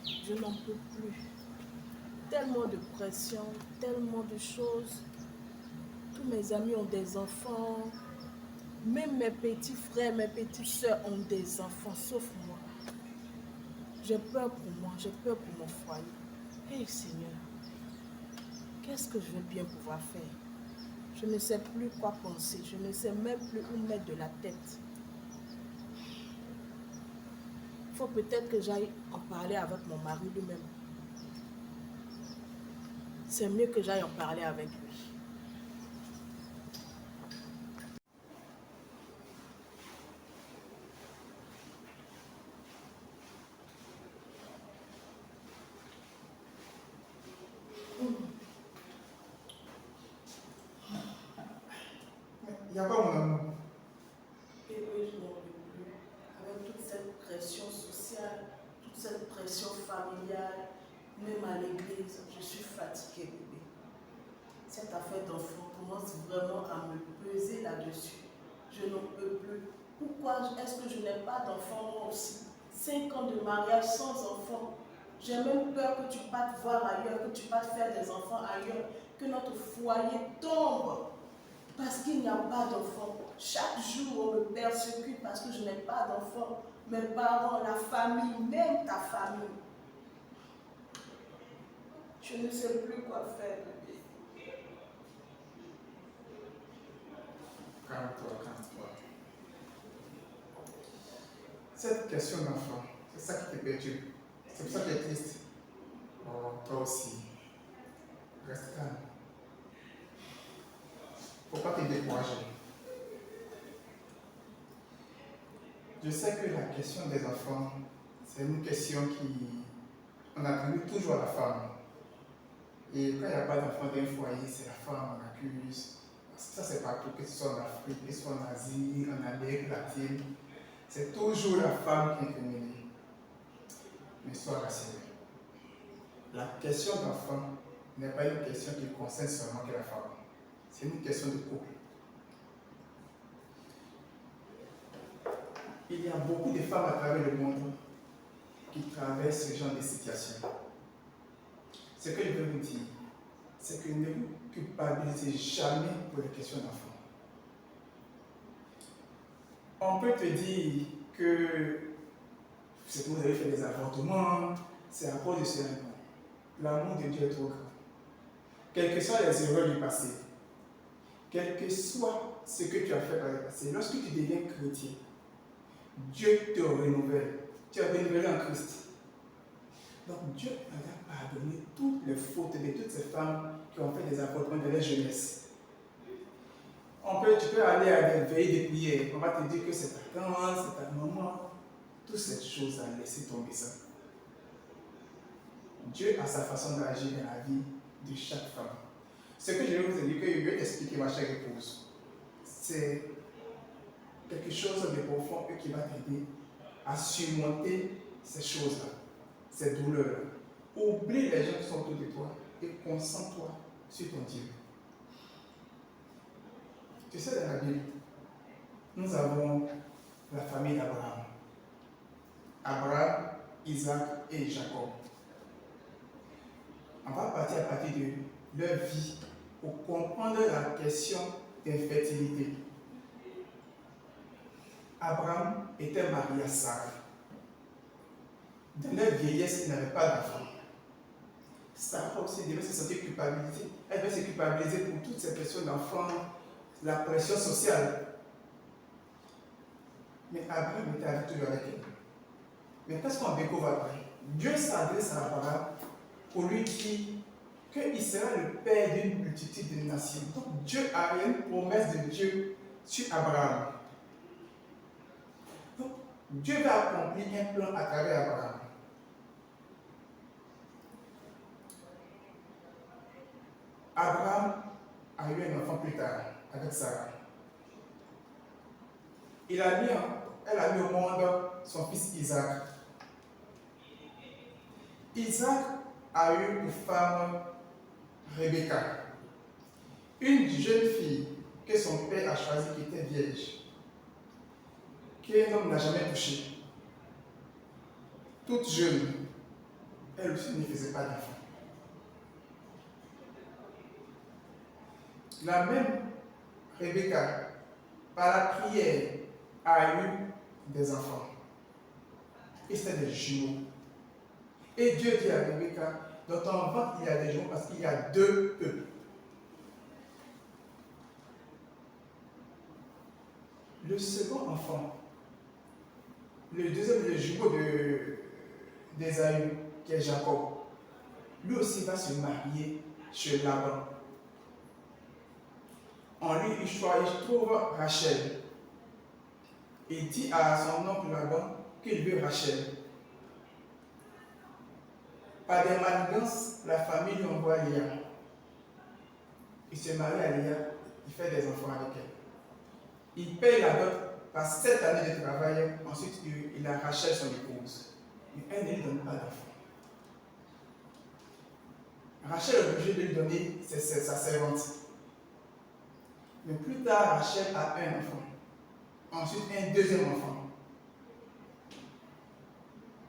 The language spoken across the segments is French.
Je n'en peux plus. Tellement de pression, tellement de choses. Tous mes amis ont des enfants. Même mes petits frères, mes petites soeurs ont des enfants, sauf moi. J'ai peur pour moi, j'ai peur pour mon foyer. Hey Seigneur, qu'est-ce que je vais bien pouvoir faire? Je ne sais plus quoi penser, je ne sais même plus où mettre de la tête. Il faut peut-être que j'aille en parler avec mon mari lui-même. C'est mieux que j'aille en parler avec lui. Il n'y a pas mon amour. Et oui, je n'en peux plus. Avec toute cette pression sociale, toute cette pression familiale, même à l'église, je suis fatiguée, bébé. Cette affaire d'enfant commence vraiment à me peser là-dessus. Je n'en peux plus. Pourquoi est-ce que je n'ai pas d'enfant moi aussi? 5 ans de mariage sans enfant. J'ai même peur que tu partes voir ailleurs, que tu partes faire des enfants ailleurs, que notre foyer tombe parce qu'il n'y a pas d'enfant. Chaque jour, on me persécute parce que je n'ai pas d'enfant. Mes parents, la famille, même ta famille. Je ne sais plus quoi faire, bébé. Calme-toi, calme-toi. Cette question d'enfant, c'est ça qui te perturbe. C'est pour ça que tu es triste. Oh, toi aussi. Reste calme. Faut pas te décourager. Je sais que la question des enfants, c'est une question qui on attribue toujours à la femme. Et quand il n'y a pas d'enfant d'un foyer, c'est la femme, on accuse. Ça, c'est partout, que ce soit en Afrique, que ce soit en Asie, en Amérique latine. C'est toujours la femme qui est incriminée. Mais sois rassuré. La question d'enfant n'est pas une question qui concerne seulement que la femme. C'est une question de couple. Il y a beaucoup de femmes à travers le monde qui traversent ce genre de situation. Ce que je veux vous dire, c'est que ne vous culpabilisez jamais pour les questions d'enfants. On peut te dire que c'est que vous avez fait des avortements, c'est à cause de cela. L'amour de Dieu est trop grand. Quelles que soient les erreurs du passé, quel que soit ce que tu as fait par le passé, lorsque tu deviens chrétien, Dieu te renouvelle. Tu es renouvelé en Christ. Donc Dieu a pardonné toutes les fautes de toutes ces femmes qui ont fait des avortements de leur jeunesse. Tu peux aller à des veillées de prière. On va te dire que c'est ta tante, c'est ta maman. Toutes ces choses à laisser tomber ça. Dieu a sa façon d'agir dans la vie de chaque femme. Ce que je vais vous dire, que je vais t'expliquer, ma chère épouse, c'est quelque chose de profond qui va t'aider à surmonter ces choses-là, ces douleurs-là. Oublie les gens qui sont autour de toi et concentre-toi sur ton Dieu. Tu sais, dans la Bible, nous avons la famille d'Abraham. Abraham, Isaac et Jacob. On va partir à partir de leur vie pour comprendre la question d'infertilité. Abraham était marié à Sarah. Dans leur vieillesse, il n'avait pas d'enfant. Sarah aussi devait se sentir culpabilisée. Elle devait se culpabiliser pour toutes ces questions d'enfants, la pression sociale. Mais Abraham était toujours avec elle. Mais qu'est-ce qu'on découvre après? Dieu s'adresse à Abraham pour lui dire qu'il sera le père d'une multitude de nations. Donc Dieu a une promesse de Dieu sur Abraham. Donc Dieu va accomplir un plan à travers Abraham. Abraham a eu un enfant plus tard avec Sarah. Elle a mis au monde son fils Isaac. Isaac a eu pour femme Rebecca, une jeune fille que son père a choisie qui était vierge, qu'un homme n'a jamais touchée. Toute jeune, elle aussi ne faisait pas d'enfant. La même Rebecca, par la prière, a eu des enfants. Et c'était des jumeaux. Et Dieu dit à Rebecca, dans ton ventre, il y a des jumeaux parce qu'il y a deux peuples. Le second enfant, le deuxième, le jumeau d'Ésaü, qui est Jacob, lui aussi va se marier chez Laban. En lui, il trouve Rachel. Il dit à son oncle Laban qu'il veut Rachel. Par des manigances, la famille lui envoie Léa. Il se marie à Léa, il fait des enfants avec elle. Il paye la dot par 7 années de travail, ensuite il a Rachel son épouse. Mais elle ne lui donne pas d'enfant. Rachel est obligée de lui donner sa servante. Mais plus tard, Rachel a un enfant. Ensuite, un deuxième enfant.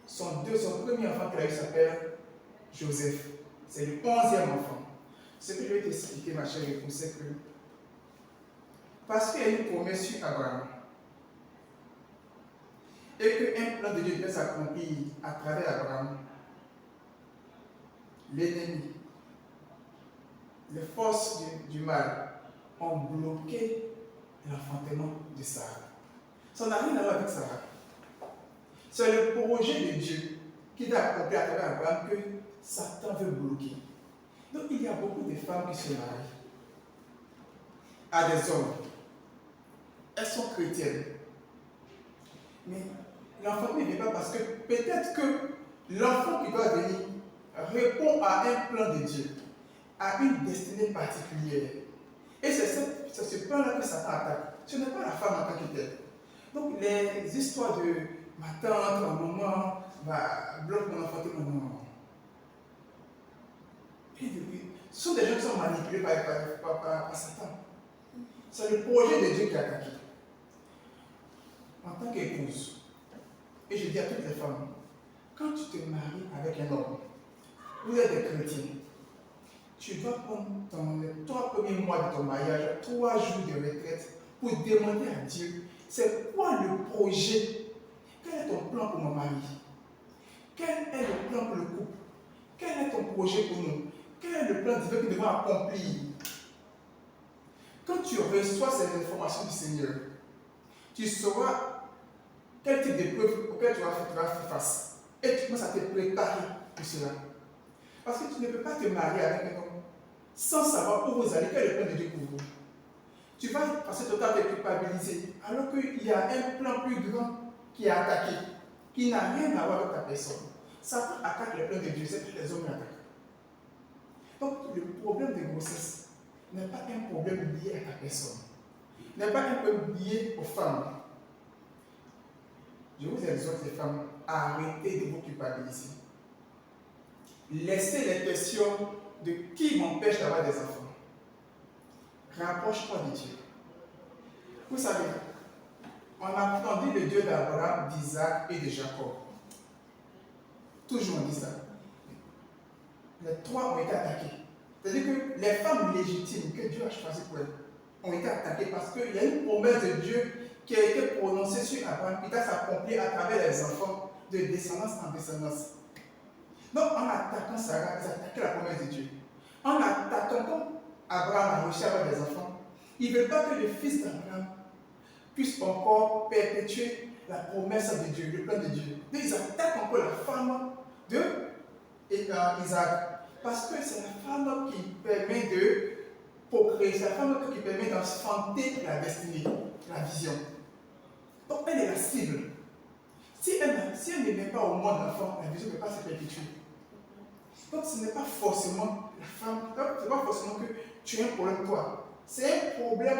Son premier enfant qu'elle a eu s'appelle Joseph. C'est le 11e enfant. Ce que je vais t'expliquer, ma chère épouse, c'est que parce qu'il y a une promesse sur Abraham et qu'un plan de Dieu devait s'accomplir à travers Abraham, l'ennemi, les forces du mal ont bloqué l'enfantement de Sarah. Ça n'a rien à voir avec Sarah. C'est le projet de Dieu qui doit accomplir à travers Abraham que Satan veut bloquer. Donc il y a beaucoup de femmes qui se marient à des hommes. Elles sont chrétiennes. Mais l'enfant ne vient pas parce que peut-être que l'enfant qui doit venir répond à un plan de Dieu, à une destinée particulière. Et c'est ce plan-là que Satan attaque. Ce n'est pas la femme en tant que telle. Donc les histoires de ma tante, ma maman, bloque mon enfantement, non. Ce sont des gens qui sont manipulés par Satan. C'est le projet de Dieu qui est attaqué. En tant qu'épouse, et je dis à toutes les femmes, quand tu te maries avec un homme, vous êtes des chrétiens, tu dois prendre les 3 premiers mois de ton mariage, 3 jours de retraite, pour demander à Dieu, c'est quoi le projet? Quel est ton plan pour mon mari? Quel est le plan pour le couple? Quel est ton projet pour nous? Quel est le plan divin que nous devons accomplir? Quand tu reçois ces informations du Seigneur, tu sauras quel type d'épreuve auquel tu vas faire face. Et tu commences à te préparer pour cela. Parce que tu ne peux pas te marier avec un homme sans savoir où vous allez, quel est le plan de Dieu pour vous. Tu vas passer ton temps à te culpabiliser, alors qu'il y a un plan plus grand qui est attaqué, qui n'a rien à voir avec ta personne. Satan attaque le plan de Dieu, c'est que les hommes l'attaquent. Donc le problème de grossesse n'est pas un problème lié à ta personne, n'est pas un problème lié aux femmes. Je vous exhorte les femmes à arrêter de vous culpabiliser. Laissez les questions de qui m'empêche d'avoir des enfants. Rapproche-toi de Dieu. Vous savez, on a entendu le Dieu d'Abraham, d'Isaac et de Jacob. Toujours on dit ça. Les 3 ont été attaqués. C'est-à-dire que les femmes légitimes que Dieu a choisies pour elles ont été attaquées parce qu'il y a une promesse de Dieu qui a été prononcée sur Abraham qui doit s'accomplir à travers les enfants de descendance en descendance. Donc en attaquant Sarah, ils attaquaient la promesse de Dieu. En attaquant, comme Abraham a réussi à avoir des enfants, ils ne veulent pas que le fils d'Abraham puisse encore perpétuer la promesse de Dieu, le plan de Dieu. Donc ils attaquent encore la femme d'Isaac. Parce que c'est la femme qui permet de procréer, c'est la femme qui permet d'enfanter la destinée, la vision. Donc elle est la cible. Si elle ne met pas au monde l'enfant, la vision ne peut pas se perpétuer. Donc ce n'est pas forcément la femme, ce n'est pas forcément que tu as un problème toi. C'est un problème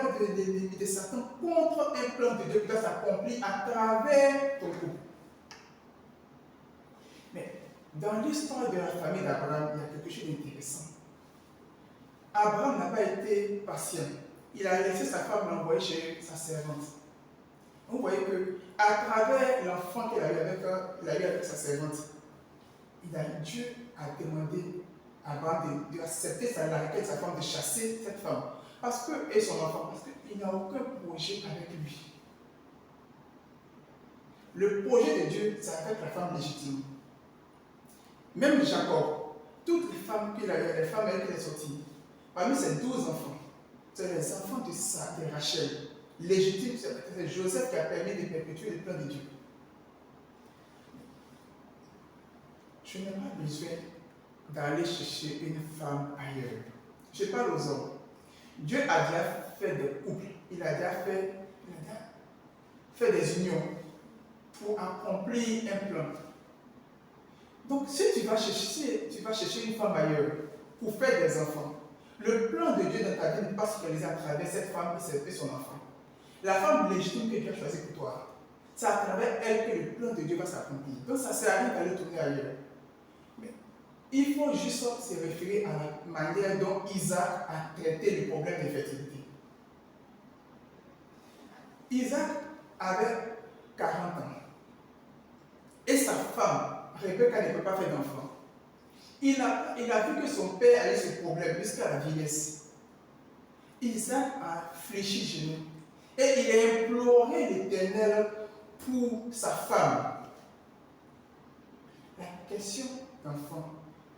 de Satan contre un plan de Dieu qui doit s'accomplir à travers ton couple. Mais dans l'histoire de la famille d'Abraham, il y a quelque chose d'intéressant. Abraham n'a pas été patient. Il a laissé sa femme l'envoyer chez sa servante. Vous voyez qu'à travers l'enfant qu'il a eu avec sa servante, Dieu a demandé à Abraham d'accepter la requête de sa femme de chasser cette femme. Parce que, et son enfant, parce qu'il n'a aucun projet avec lui. Le projet de Dieu, c'est avec la femme légitime. Même Jacob, toutes les femmes qu'il a eues, les femmes avec qui il est sorti, parmi ses 12 enfants, c'est les enfants de Rachel. Légitime, c'est Joseph qui a permis de perpétuer le plan de Dieu. Je n'ai pas besoin d'aller chercher une femme ailleurs. Je parle aux hommes. Dieu a déjà fait des couples, il a déjà fait des unions pour accomplir un plan. Donc, si tu vas chercher une femme ailleurs pour faire des enfants, le plan de Dieu dans ta vie n'est pas réalisé à travers cette femme et son enfant. La femme légitime que Dieu a choisie pour toi, c'est à travers elle que le plan de Dieu va s'accomplir. Donc, ça ne sert à rien d'aller tourner ailleurs. Mais il faut juste se référer à la manière dont Isaac a traité le problème d'infertilité. Isaac avait 40 ans. Et sa femme, Rebecca, ne peut pas faire d'enfant. Il a vu que son père avait ce problème jusqu'à la vieillesse. Isaac a fléchi genoux et il a imploré l'Éternel pour sa femme. La question d'enfant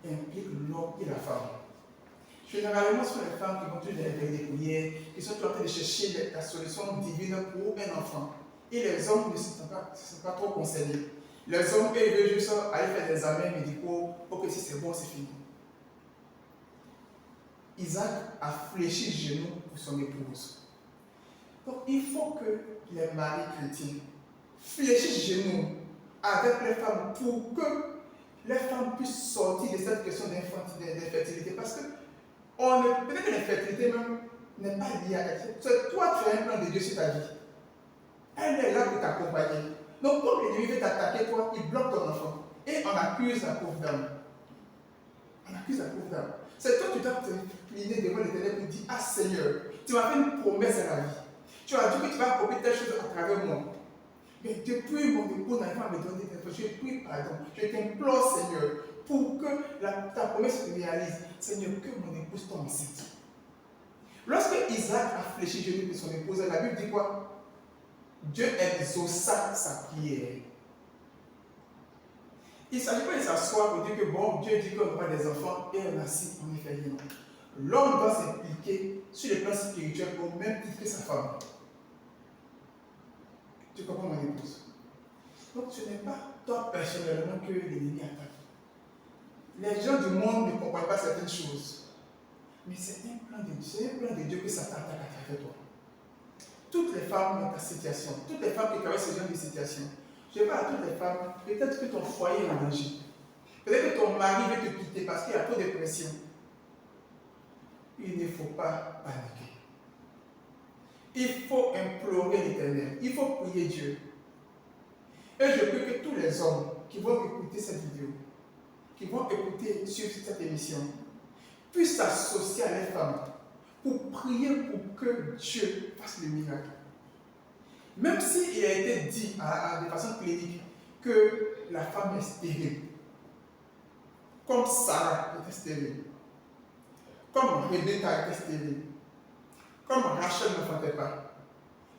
implique l'homme et la femme. Généralement, ce sont les femmes qui vont toujours avec des prières, qui sont en train de chercher la solution divine pour un enfant. Et les hommes ne sont pas trop concernés. Les hommes, eux, ils veulent juste aller faire des examens médicaux pour que si c'est bon, c'est fini. Isaac a fléchi genoux pour son épouse. Donc, il faut que les maris chrétiens fléchissent genoux avec les femmes pour que les femmes puissent sortir de cette question d'infertilité. Parce que peut-être que l'infertilité même n'est pas liée à elle. Toi, tu as un plan de Dieu sur ta vie. Elle est là pour t'accompagner. Donc, comme l'ennemi veut t'attaquer, toi, il bloque ton enfant. Et on accuse la pauvre dame. On accuse la pauvre dame. C'est toi qui dois te plier devant l'Éternel pour dire: ah Seigneur, tu m'as fait une promesse à la vie. Tu as dit que tu vas accomplir telle chose à travers moi. Mais depuis mon époux n'arrive pas à me donner quelque chose, je prie pardon. Je t'implore, Seigneur, pour que ta promesse se réalise. Seigneur, que mon épouse tombe enceinte. Lorsque Isaac a fléchi genoux pour son épouse, la Bible dit quoi? Dieu exauça sa prière. Il ne s'agit pas de s'asseoir pour dire que bon, Dieu dit qu'on aura des enfants et on a si, on y fait rien. L'homme doit s'impliquer sur le plan spirituel au même titre que sa femme. Tu comprends mon épouse? Donc ce n'est pas toi personnellement que l'ennemi attaque. Les gens du monde ne comprennent pas certaines choses. Mais c'est un plan de Dieu que Satan attaque à travers toi. Toutes les femmes dans ta situation, toutes les femmes qui traversent ce genre de situation, je parle à toutes les femmes, peut-être que ton foyer est en danger. Peut-être que ton mari veut te quitter parce qu'il y a trop de pression. Il ne faut pas paniquer. Il faut implorer l'Éternel. Il faut prier Dieu. Et je prie que tous les hommes qui vont écouter cette vidéo, qui vont écouter sur cette émission, puissent s'associer à les femmes pour prier pour que Dieu fasse le miracle. Même s'il a été dit de façon clinique que la femme est stérile, comme Sarah était stérile, comme Rebecca était stérile, comme Rachel ne faisait pas.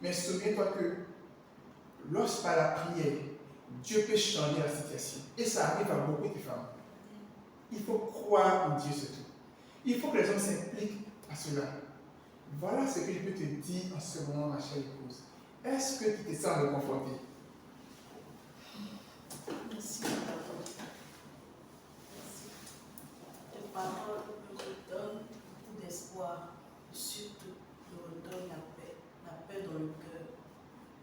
Mais souviens-toi que lorsque par la prière, Dieu peut changer la situation. Et ça arrive à beaucoup de femmes. Il faut croire en Dieu surtout. Il faut que les hommes s'impliquent à cela. Voilà ce que je peux te dire en ce moment, ma chère épouse. Est-ce que tu te sens réconforté? Merci, papa. Merci. Tes paroles me redonnent beaucoup d'espoir. Surtout, me redonnent la paix dans le cœur.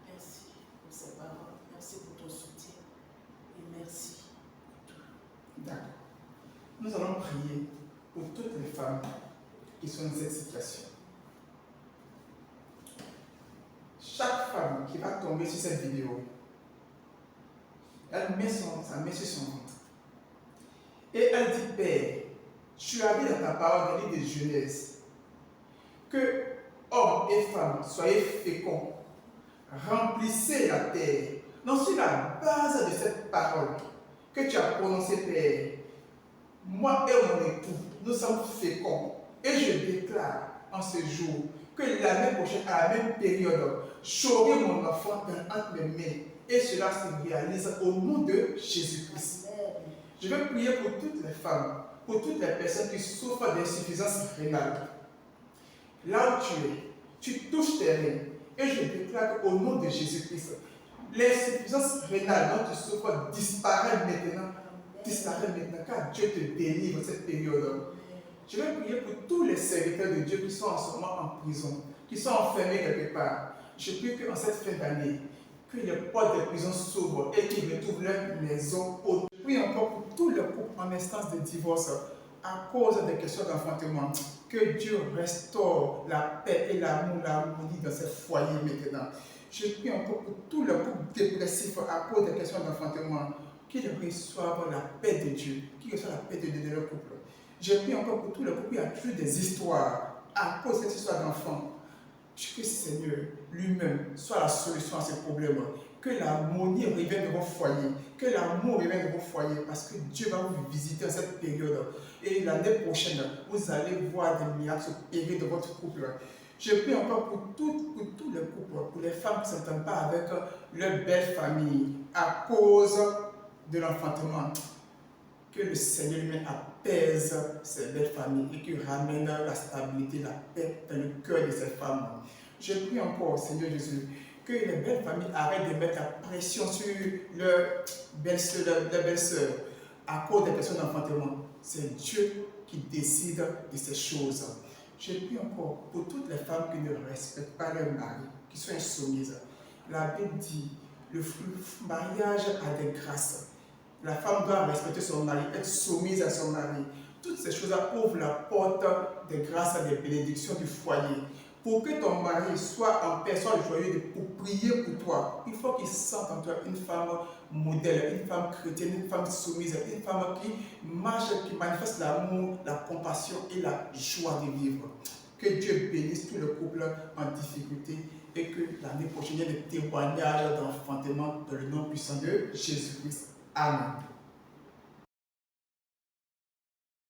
Merci pour ces paroles. Merci pour ton soutien. Et merci pour tout. D'accord. Nous allons prier pour toutes les femmes qui sont dans cette situation. Chaque femme qui va tomber sur cette vidéo, elle met sa main sur son ventre. Et elle dit: Père, tu as dit dans ta parole, dans le livre de Genèse, que hommes et femmes, soyez féconds, remplissez la terre. Donc, sur la base de cette parole que tu as prononcée, Père, moi et mon époux, nous sommes féconds. Et je déclare en ce jour que l'année prochaine, à la même période, j'aurai mon enfant entre mes mains. Et cela se réalise au nom de Jésus-Christ. Je vais prier pour toutes les femmes, pour toutes les personnes qui souffrent d'insuffisance rénale. Là où tu touches tes reins. Et je déclare qu'au nom de Jésus-Christ, l'insuffisance rénale dont tu souffres disparaît maintenant. Disparaît maintenant, car Dieu te délivre cette période. Je vais prier pour tous les serviteurs de Dieu qui sont en ce moment en prison, qui sont enfermés quelque part. Je prie qu'en cette fin d'année, que les portes des prisons s'ouvrent et qu'ils retrouvent leur maison haute. Je prie encore pour tous les couples en instance de divorce à cause des questions d'enfantement. Que Dieu restaure la paix et l'amour, l'harmonie dans ces foyers maintenant. Je prie encore pour tous les couples dépressifs à cause des questions d'enfantement, qu'ils reçoivent la paix de Dieu, qu'ils reçoivent la paix de Dieu dans leur couple. Je prie encore pour tous les couples qui ont toujours des histoires à cause de cette histoire d'enfants. Que Seigneur lui-même soit la solution à ces problèmes. Que l'harmonie revienne dans vos foyers. Que l'amour revienne dans vos foyers. Parce que Dieu va vous visiter en cette période. Et l'année prochaine, vous allez voir des miracles s'opérer dans votre couple. Je prie encore pour tous les couples, pour les femmes qui ne s'entendent pas avec leur belle famille à cause de l'enfantement. Que le Seigneur lui-même apaise ces belles familles et qu'il ramène la stabilité, la paix dans le cœur de ces femmes. Je prie encore, Seigneur Jésus, que les belles familles arrêtent de mettre la pression sur leurs belles-sœurs à cause des questions d'enfantement. C'est Dieu qui décide de ces choses. Je prie encore pour toutes les femmes qui ne respectent pas leur mari, qui sont insoumises. La Bible dit, le mariage a des grâces. La femme doit respecter son mari, être soumise à son mari. Toutes ces choses-là ouvrent la porte des grâces et des bénédictions du foyer. Pour que ton mari soit en paix, soit joyeux pour prier pour toi, il faut qu'il sente en toi une femme modèle, une femme chrétienne, une femme soumise, une femme qui marche, qui manifeste l'amour, la compassion et la joie de vivre. Que Dieu bénisse tous les couples en difficulté et que l'année prochaine, il y ait des témoignages d'enfantement dans le nom puissant de Jésus-Christ. Amen.